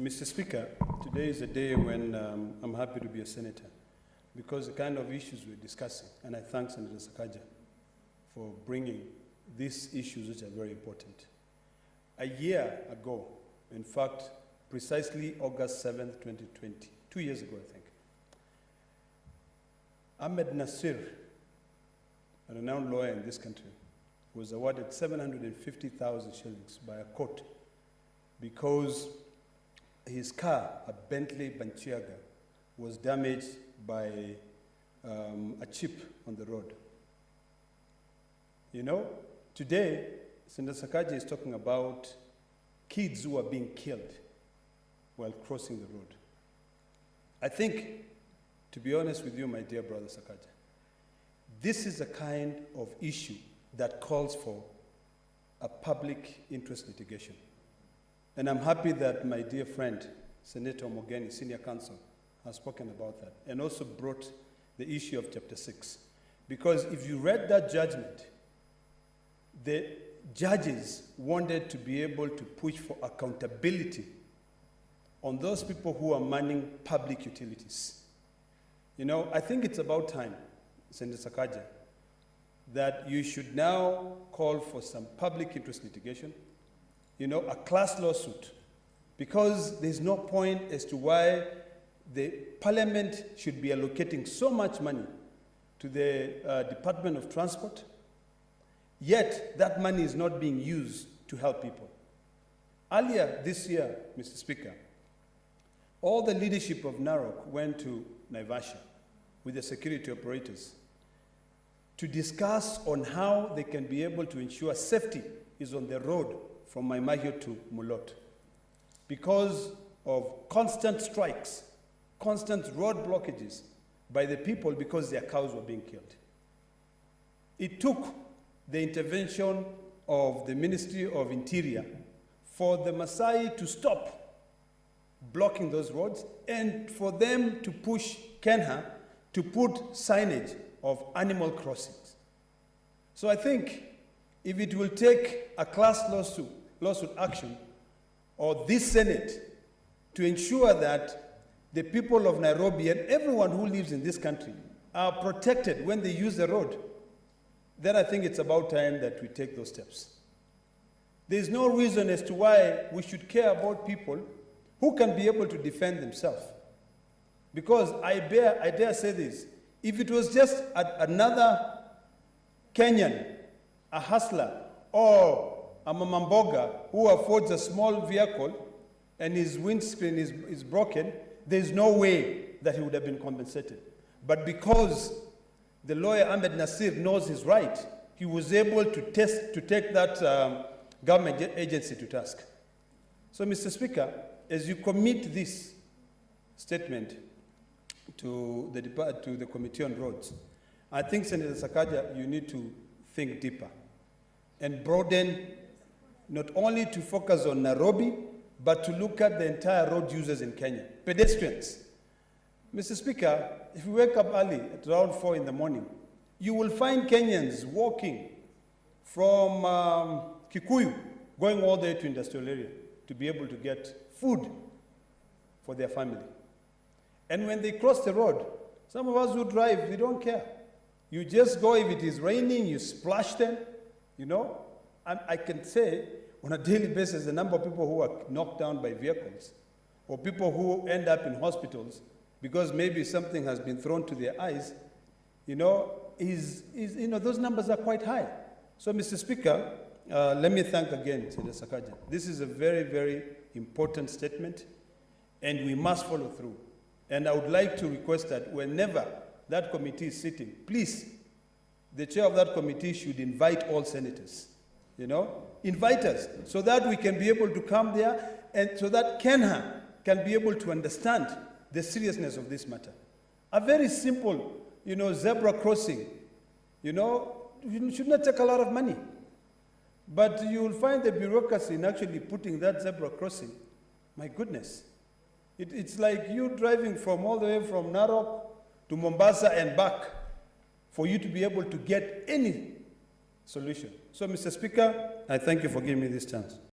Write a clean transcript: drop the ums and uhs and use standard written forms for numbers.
Mr. Speaker, today is a day when I'm happy to be a senator because the kind of issues we're discussing, and I thank Senator Sakaja for bringing these issues which are very important. A year ago, in fact, precisely August 7th, 2020, 2 years ago, I think, Ahmed Nasir, a renowned lawyer in this country, was awarded 750,000 shillings by a court because his car, a Bentley Balenciaga, was damaged by a chip on the road. You know, today, Senator Sakaja is talking about kids who are being killed while crossing the road. I think, to be honest with you, my dear brother Sakaja, this is a kind of issue that calls for a public interest litigation. And I'm happy that my dear friend, Senator Mogeni, Senior Counsel, has spoken about that and also brought the issue of Chapter 6. Because if you read that judgment, the judges wanted to be able to push for accountability on those people who are manning public utilities. You know, I think it's about time, Senator Sakaja, that you should now call for some public interest litigation, you know, a class lawsuit, because there's no point as to why the Parliament should be allocating so much money to the Department of Transport, yet that money is not being used to help people. Earlier this year, Mr. Speaker, all the leadership of Narok went to Naivasha with the security operators to discuss on how they can be able to ensure safety is on the road from Maimahio to Mulot. Because of constant strikes, constant road blockages by the people because their cows were being killed. It took the intervention of the Ministry of Interior for the Maasai to stop blocking those roads and for them to push Kenha to put signage of animal crossings. So I think if it will take a class lawsuit action or this Senate to ensure that the people of Nairobi and everyone who lives in this country are protected when they use the road, then I think it's about time that we take those steps. There's no reason as to why we should care about people who can be able to defend themselves. Because I dare say this, if it was just another Kenyan, a hustler, or a mamamboga who affords a small vehicle and his windscreen is broken, there's no way that he would have been compensated. But because the lawyer Ahmed Nasir knows his right, he was able to take that government agency to task. So, Mr. Speaker, as you commit this statement to the Committee on Roads, I think, Senator Sakaja, you need to think deeper and broaden, not only to focus on Nairobi, but to look at the entire road users in Kenya, pedestrians. Mr. Speaker, if you wake up early at around 4 in the morning, you will find Kenyans walking from Kikuyu, going all the way to industrial area to be able to get food for their family. And when they cross the road, some of us who drive, we don't care. You just go, if it is raining, you splash them, you know. And I can say, on a daily basis, the number of people who are knocked down by vehicles, or people who end up in hospitals because maybe something has been thrown to their eyes, you know, those numbers are quite high. So, Mr. Speaker, let me thank again Senator Sakaja. This is a very, very important statement, and we must follow through. And I would like to request that whenever that committee is sitting, please, the chair of that committee should invite all senators, you know, invite us so that we can be able to come there and so that Kenha can be able to understand the seriousness of this matter. A very simple, you know, zebra crossing, you know, should not take a lot of money. But you will find the bureaucracy in actually putting that zebra crossing. My goodness. It's like you driving from all the way from Narok to Mombasa and back for you to be able to get any solution. So, Mr. Speaker, I thank you for giving me this chance.